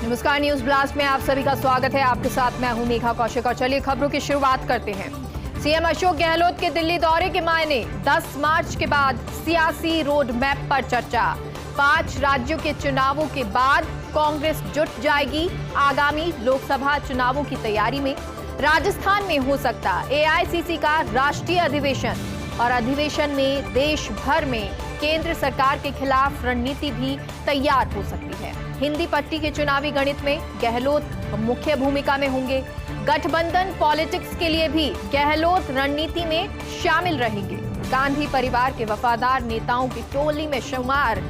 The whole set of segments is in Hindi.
नमस्कार, न्यूज ब्लास्ट में आप सभी का स्वागत है। आपके साथ मैं हूं मेघा कौशिक और चलिए खबरों की शुरुआत करते हैं। सीएम अशोक गहलोत के दिल्ली दौरे के मायने 10 मार्च के बाद सियासी रोड मैप पर चर्चा। 5 राज्यों के चुनावों के बाद कांग्रेस जुट जाएगी आगामी लोकसभा चुनावों की तैयारी में। राजस्थान में हो सकता एआईसीसी का राष्ट्रीय अधिवेशन और अधिवेशन में देश भर में केंद्र सरकार के खिलाफ रणनीति भी तैयार हो सकती है। हिंदी पट्टी के चुनावी गणित में गहलोत मुख्य भूमिका में होंगे। गठबंधन पॉलिटिक्स के लिए भी गहलोत रणनीति में शामिल रहेंगे। गांधी परिवार के वफादार नेताओं की टोली में शुमार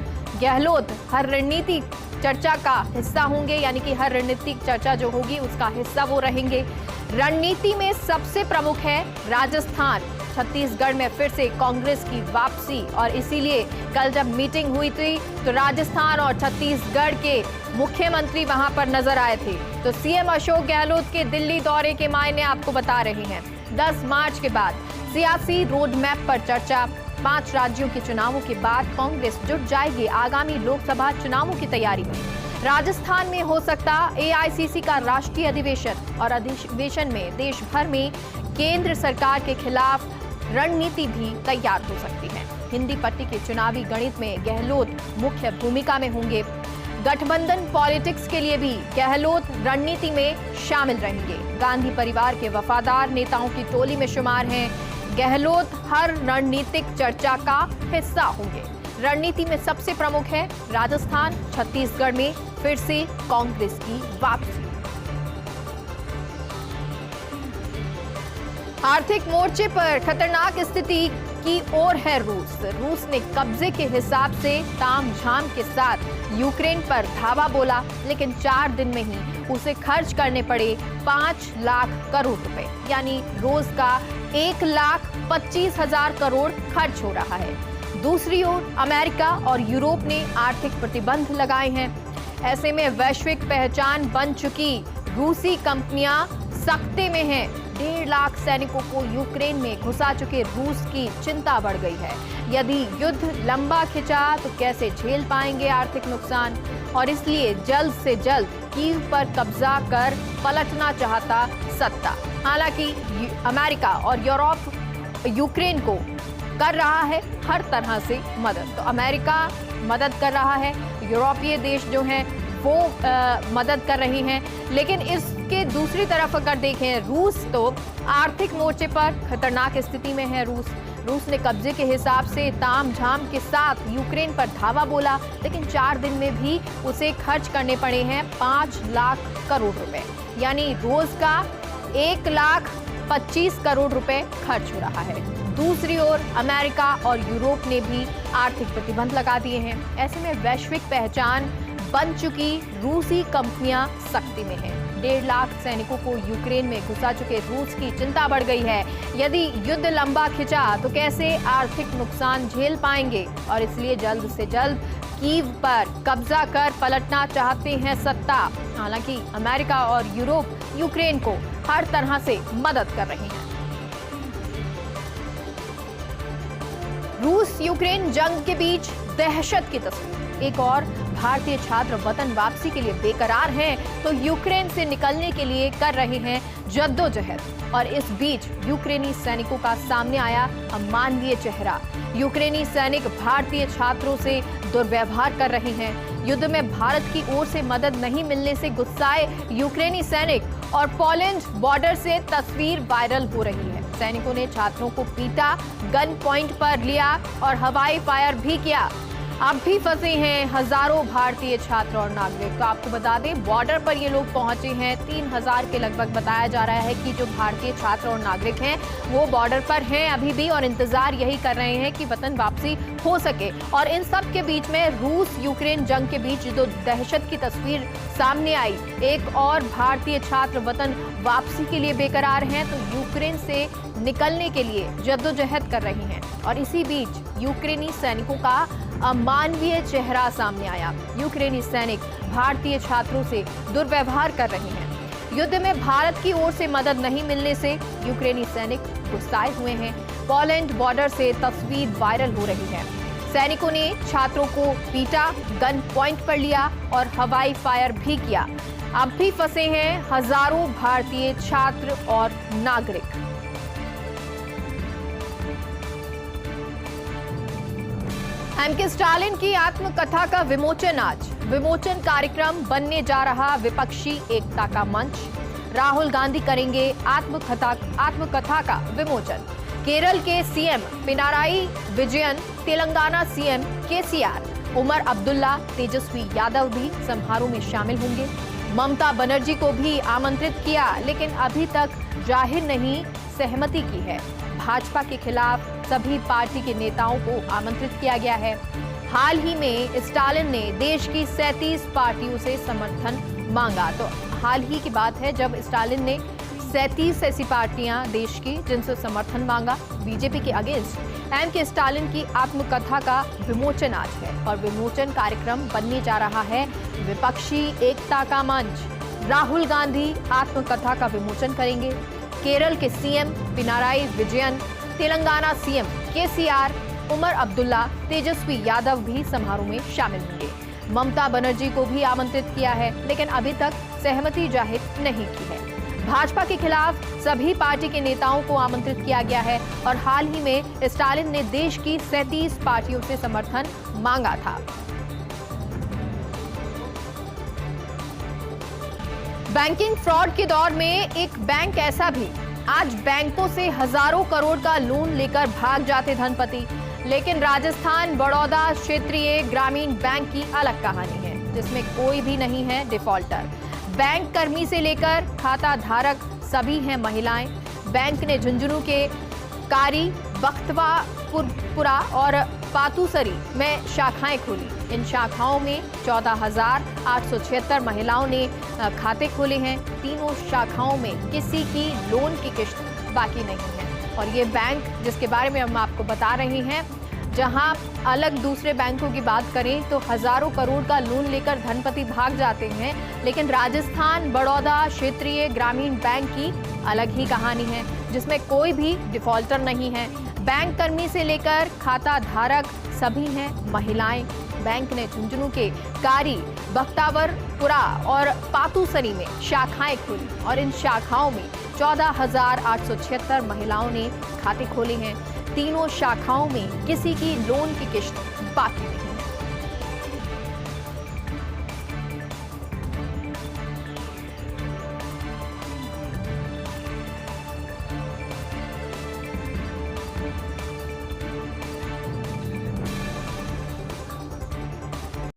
गहलोत हर रणनीति चर्चा का हिस्सा होंगे, यानी कि हर रणनीतिक चर्चा जो होगी उसका हिस्सा वो रहेंगे। रणनीति में सबसे प्रमुख है राजस्थान। छत्तीसगढ़ में फिर से कांग्रेस की वापसी और इसीलिए कल जब मीटिंग हुई थी तो राजस्थान और छत्तीसगढ़ के मुख्यमंत्री वहां पर नजर आए थे। तो सीएम अशोक गहलोत के दिल्ली दौरे के मायने आपको बता रहे हैं। 10 मार्च के बाद सियासी रोड मैप पर चर्चा। 5 राज्यों के चुनावों के बाद कांग्रेस जुट जाएगी आगामी लोकसभा चुनावों की तैयारी में। राजस्थान में हो सकता एआईसीसी का राष्ट्रीय अधिवेशन और अधिवेशन में देश भर में केंद्र सरकार के खिलाफ रणनीति भी तैयार हो सकती है। हिंदी पट्टी के चुनावी गणित में गहलोत मुख्य भूमिका में होंगे। गठबंधन पॉलिटिक्स के लिए भी गहलोत रणनीति में शामिल रहेंगे। गांधी परिवार के वफादार नेताओं की टोली में शुमार हैं। गहलोत हर रणनीतिक चर्चा का हिस्सा होंगे। रणनीति में सबसे प्रमुख है राजस्थान। छत्तीसगढ़ में फिर से कांग्रेस की वापसी। आर्थिक मोर्चे पर खतरनाक स्थिति की ओर है रूस। रूस ने कब्जे के हिसाब से तामझाम के साथ यूक्रेन पर धावा बोला, लेकिन 4 दिन में ही उसे खर्च करने पड़े 5 लाख करोड़ रुपए, यानी रोज का 1,25,000 करोड़ खर्च हो रहा है। दूसरी ओर अमेरिका और यूरोप ने आर्थिक प्रतिबंध लगाए हैं। ऐसे में वैश्विक पहचान बन चुकी रूसी कंपनियां सख्ते में हैं। 1.5 लाख सैनिकों को यूक्रेन में घुसा चुके रूस की चिंता बढ़ गई है। यदि युद्ध लंबा खिंचा तो कैसे झेल पाएंगे आर्थिक नुकसान, और इसलिए जल्द से जल्द कीव पर कब्जा कर पलटना चाहता सत्ता। हालांकि अमेरिका और यूरोप यूक्रेन को कर रहा है हर तरह से मदद। तो अमेरिका मदद कर रहा है, यूरोपीय देश जो हैं वो मदद कर रही हैं, लेकिन इसके दूसरी तरफ अगर देखें रूस तो आर्थिक मोर्चे पर खतरनाक स्थिति में है। रूस ने कब्जे के हिसाब से तामझाम के साथ यूक्रेन पर धावा बोला, लेकिन 4 दिन में भी उसे खर्च करने पड़े हैं 5 लाख करोड़ रुपए, यानी रोज का 1,25,000 करोड़ रुपए खर्च हो रहा है। दूसरी ओर अमेरिका और यूरोप ने भी आर्थिक प्रतिबंध लगा दिए हैं। ऐसे में वैश्विक पहचान बन चुकी रूसी कंपनियां सख्ती में हैं। 1.5 लाख सैनिकों को यूक्रेन में घुसा चुके रूस की चिंता बढ़ गई है। यदि युद्ध लंबा खिंचा तो कैसे आर्थिक नुकसान झेल पाएंगे, और इसलिए जल्द से जल्द कीव पर कब्जा कर पलटना चाहते हैं सत्ता। हालांकि अमेरिका और यूरोप यूक्रेन को हर तरह से मदद कर रहे हैं। रूस यूक्रेन जंग के बीच दहशत की तस्वीर। एक और भारतीय छात्र वतन वापसी के लिए बेकरार हैं तो यूक्रेन से निकलने के लिए कर रहे हैं जद्दोजहद, और इस बीच यूक्रेनी सैनिकों का सामने आया अमानवीय चेहरा। यूक्रेनी सैनिक भारतीय छात्रों से दुर्व्यवहार कर रहे हैं। युद्ध में भारत की ओर से मदद नहीं मिलने से गुस्साए यूक्रेनी सैनिक और पोलैंड बॉर्डर से तस्वीर वायरल हो रही है। सैनिकों ने छात्रों को पीटा, गन पॉइंट पर लिया और हवाई फायर भी किया। अब भी फंसे हैं हजारों भारतीय छात्र और नागरिक। तो आपको बता दें बॉर्डर पर ये लोग पहुंचे हैं। 3000 के लगभग बताया जा रहा है कि जो भारतीय छात्र और नागरिक हैं वो बॉर्डर पर हैं अभी भी, और इंतजार यही कर रहे हैं कि वतन वापसी हो सके। और इन सब के बीच में रूस यूक्रेन जंग के बीच जो दहशत की तस्वीर सामने आई, एक और भारतीय छात्र वतन वापसी के लिए बेकरार हैं तो यूक्रेन से निकलने के लिए जद्दोजहद कर रही हैं। और इसी बीच यूक्रेनी सैनिकों का अमानवीय चेहरा सामने आया। यूक्रेनी सैनिक भारतीय छात्रों से दुर्व्यवहार कर रहे हैं। युद्ध में भारत की ओर से मदद नहीं मिलने से यूक्रेनी सैनिक गुस्साए हुए हैं। पोलैंड बॉर्डर से तस्वीर वायरल हो रही है। सैनिकों ने छात्रों को पीटा, गन पॉइंट पर लिया और हवाई फायर भी किया। अब भी फंसे हैं हजारों भारतीय छात्र और नागरिक। एमके स्टालिन की आत्मकथा का विमोचन आज। विमोचन कार्यक्रम बनने जा रहा विपक्षी एकता का मंच। राहुल गांधी करेंगे आत्मकथा का विमोचन। केरल के CM Pinarayi Vijayan, Telangana CM KCR, Omar Abdullah, Tejashwi Yadav भी समारोह में शामिल होंगे। ममता बनर्जी को भी आमंत्रित किया, लेकिन अभी तक जाहिर नहीं सहमति की है। भाजपा के खिलाफ सभी पार्टी के नेताओं को आमंत्रित किया गया है। हाल ही में स्टालिन ने देश की 37 पार्टियों से समर्थन मांगा। तो हाल ही की बात है जब स्टालिन ने 37 ऐसी पार्टियां देश की जिनसे समर्थन मांगा बीजेपी के अगेंस्ट। एमके स्टालिन की आत्मकथा का विमोचन आज है और विमोचन कार्यक्रम बनने जा रहा है विपक्षी एकता का मंच। राहुल गांधी आत्मकथा का विमोचन करेंगे। केरल के CM Pinarayi Vijayan, Telangana CM KCR, Omar Abdullah, Tejashwi Yadav भी समारोह में शामिल होंगे। ममता बनर्जी को भी आमंत्रित किया है, लेकिन अभी तक सहमति जाहिर नहीं की है। भाजपा के खिलाफ सभी पार्टी के नेताओं को आमंत्रित किया गया है और हाल ही में स्टालिन ने देश की 37 पार्टियों से समर्थन मांगा था। बैंकिंग फ्रॉड के दौर में एक बैंक ऐसा भी, आज बैंकों से हजारों करोड़ का लोन लेकर भाग जाते धनपति। लेकिन राजस्थान बड़ौदा क्षेत्रीय ग्रामीण बैंक की अलग कहानी है, जिसमें कोई भी नहीं है डिफॉल्टर। बैंक कर्मी से लेकर खाता धारक सभी हैं महिलाएं। बैंक ने झुंझुनू के कारी, बख्तवापुरा और पातुसरी में शाखाएं खोली। इन शाखाओं में 14,876 महिलाओं ने खाते खोले हैं। तीनों शाखाओं में किसी की लोन की किश्त बाकी नहीं है। और ये बैंक जिसके बारे में हम आपको बता रहे हैं, जहां अलग दूसरे बैंकों की बात करें तो हजारों करोड़ का लोन लेकर धनपति भाग जाते हैं, लेकिन राजस्थान बड़ौदा क्षेत्रीय ग्रामीण बैंक की अलग ही कहानी है, जिसमें कोई भी डिफॉल्टर नहीं है। बैंक कर्मी से लेकर खाता धारक सभी हैं महिलाएं। बैंक ने झुंझुनू के कारी, बख्तावरपुरा और पातुसरी में शाखाएं खोली और इन शाखाओं में 14,876 महिलाओं ने खाते खोले हैं। तीनों शाखाओं में किसी की लोन की किश्त बाकी नहीं।